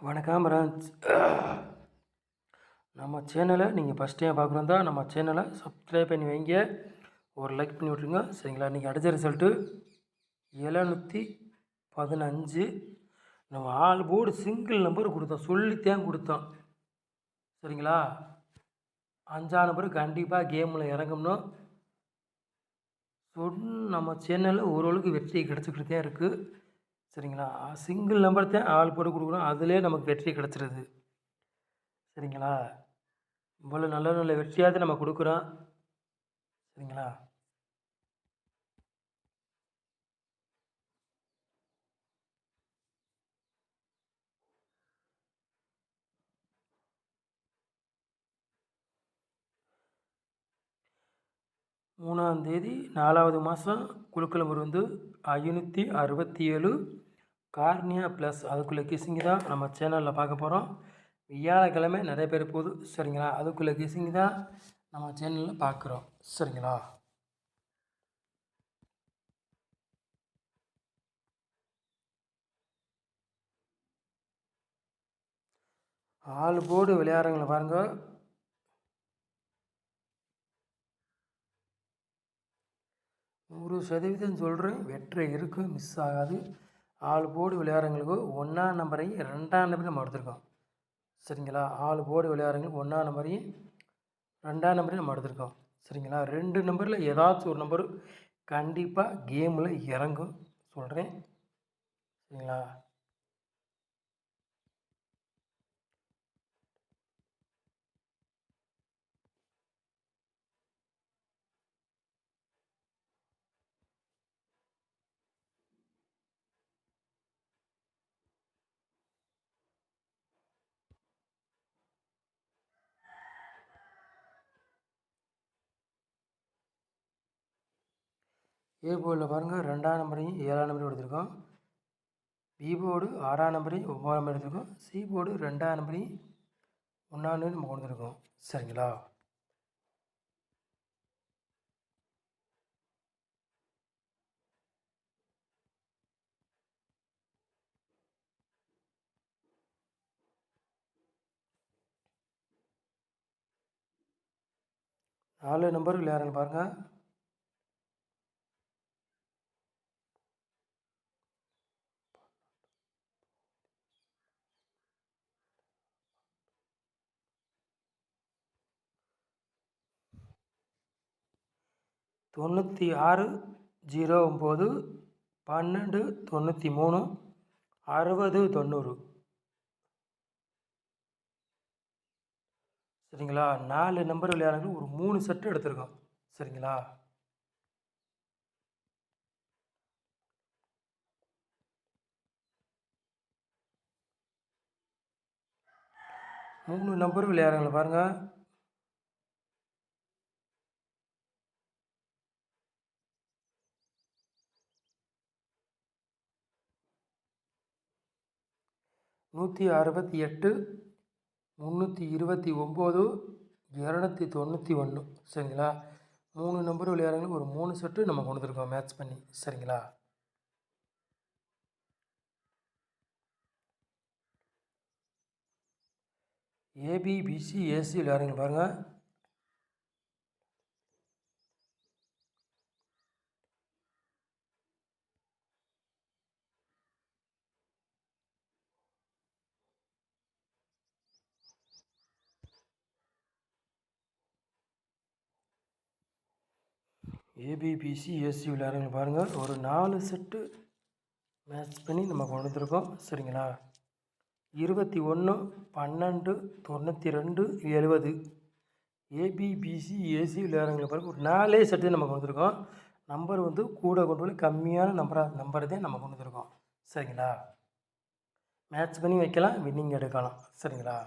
வணக்கம் ராஜ். நம்ம சேனலை நீங்கள் ஃபஸ்ட் டைம் பார்க்குறதா நம்ம சேனலை சப்ஸ்கிரைப் பண்ணி வைங்க, ஒரு லைக் பண்ணி விட்ருங்க. சரிங்களா? இன்றைக்கி அடித்த ரிசல்ட்டு 715. நம்ம ஆல் போர்டு சிங்கிள் நம்பர் கொடுத்தோம், சொல்லித்தான் கொடுத்தோம். சரிங்களா? 5ஆம் நம்பர் கண்டிப்பாக கேமில் இறங்கணும் நம்ம சேனலில் ஓரளவுக்கு வெற்றி கிடச்சிக்கிட்டு தான் இருக்குது. சரிங்களா? சிங்கிள் நம்பர் தான் ஆள் போட்டு கொடுக்குறோம், அதிலே நமக்கு வெற்றி கிடச்சிருது. சரிங்களா? இவ்வளோ நல்ல நல்ல வெற்றியாவது நம்ம கொடுக்குறோம். சரிங்களா? மூணாந்தேதி 4வது மாதம் குழுக்கள் நம்பர் வந்து 567 கார்னியா ப்ளஸ். அதுக்குள்ளே கிசிங்கு தான் நம்ம சேனலில் பார்க்க போகிறோம். வியாழக்கிழமை நிறைய பேர் போகுது. சரிங்களா? அதுக்குள்ளே கிசிங்கு தான் நம்ம சேனலில் பார்க்குறோம். சரிங்களா? ஆல் போர்டு விளையாடுறவங்களை பாருங்கள். 100% சொல்கிறேன், வெற்றி இருக்குது, மிஸ் ஆகாது. ஆல் போர்டு விளையாடுறவங்களுக்கு 1ஆம் நம்பரையும் 2ஆம் நம்பரையும் நம்ம எடுத்திருக்கோம். சரிங்களா? ஆல் போர்டு விளையாடுறவங்களுக்கு 1ஆம் நம்பரையும் 2ஆம் நம்பரையும் நம்ம எடுத்திருக்கோம். சரிங்களா? 2 நம்பரில் ஏதாச்சும் ஒரு நம்பர் கண்டிப்பாக கேமில் இறங்கும் சொல்கிறேன். சரிங்களா? ஏ போர்டில் பாருங்கள், 2ஆம் நம்பரையும் 7ஆம் நம்பரையும் எடுத்திருக்கோம். பி போர்டு 6ஆம் நம்பரையும் 9ஆம் நம்பர் எடுத்திருக்கோம். சி போர்டு 2ஆம் நம்பரையும் 1ஆம் நம்பரையும் நம்ம கொடுத்துருக்கோம். சரிங்களா? நாலு நம்பர் விளையாடுறேன்னு பாருங்கள். தொண்ணூற்றி 6 09 12 93 60 90. சரிங்களா? 4 நம்பர் விளையாடுறது ஒரு 3 செட்டு எடுத்திருக்கோம். சரிங்களா? மூணு நம்பர் விளையாடுறவங்களை பாருங்கள். நூற்றி 68 329 291. சரிங்களா? 3 நம்பர் விளையாடுறவங்களுக்கு ஒரு 3 செட்டு நம்ம கொண்டு வந்துருக்கோம் மேட்ச் பண்ணி. சரிங்களா? ஏபிபிசி ஏசி விளையாடுறவங்க பாருங்கள். ஏபிபிசி ஏசி விளையாடுறவங்க பாருங்கள், ஒரு 4 செட்டு மேட்ச் பண்ணி நம்ம கொண்டு வந்துருக்கோம். சரிங்களா? 21 12 92 70. ஏபிபிசி ஏசி விளையாடுறவங்களை பாருங்கள், ஒரு 4 செட்டு நம்ம கொண்டு வந்துருக்கோம். நம்பர் வந்து கூட கொண்டு போய் கம்மியான நம்பரை தான் நம்ம கொண்டு வந்துருக்கோம். சரிங்களா? மேட்ச் பண்ணி வைக்கலாம், வின்னிங் எடுக்கலாம். சரிங்களா?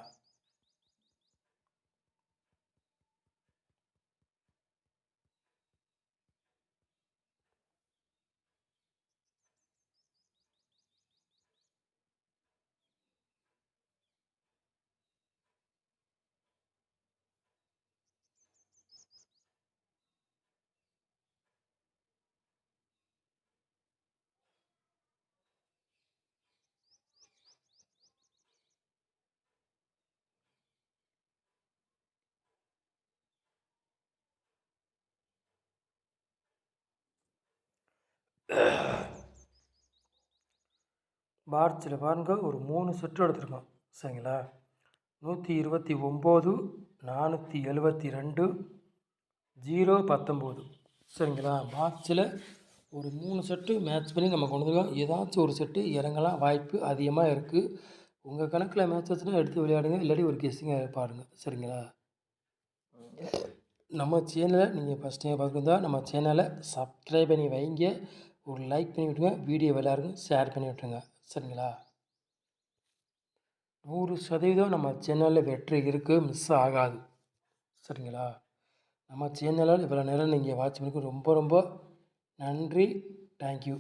மார்ச்சில் பாருங்கள் ஒரு 3 செட்டு எடுத்துருக்கோம் சரிங்களா. 129 472 019 சரிங்களா. மார்ச்சில் ஒரு 3 செட்டு மேட்ச் பண்ணி நம்ம கொண்டு வந்துருக்கோம். ஏதாச்சும் ஒரு செட்டு இறங்கலாம் வாய்ப்பு அதிகமாக இருக்குது. உங்கள் கணக்கில் மேட்ச் வச்சுன்னா எடுத்து விளையாடுங்க, இல்லாட்டி ஒரு கெஸ்ஸிங்கை பாருங்கள் சரிங்களா. நம்ம சேனலை நீங்கள் ஃபஸ்ட் டைம் பார்க்குறதா நம்ம சேனலை சப்ஸ்கிரைப் பண்ணி வைங்க, ஒரு லைக் பண்ணி விட்டுருங்க, வீடியோ எல்லாருக்கும் ஷேர் பண்ணி விட்டுருங்க சரிங்களா. 100% நம்ம சேனலில் வெற்றி இருக்குது, மிஸ் ஆகாது சரிங்களா. நம்ம சேனலில் இவ்வளோ நேரம் நீங்கள் வாட்ச் பண்ணிக்க ரொம்ப ரொம்ப நன்றி. தேங்க்யூ.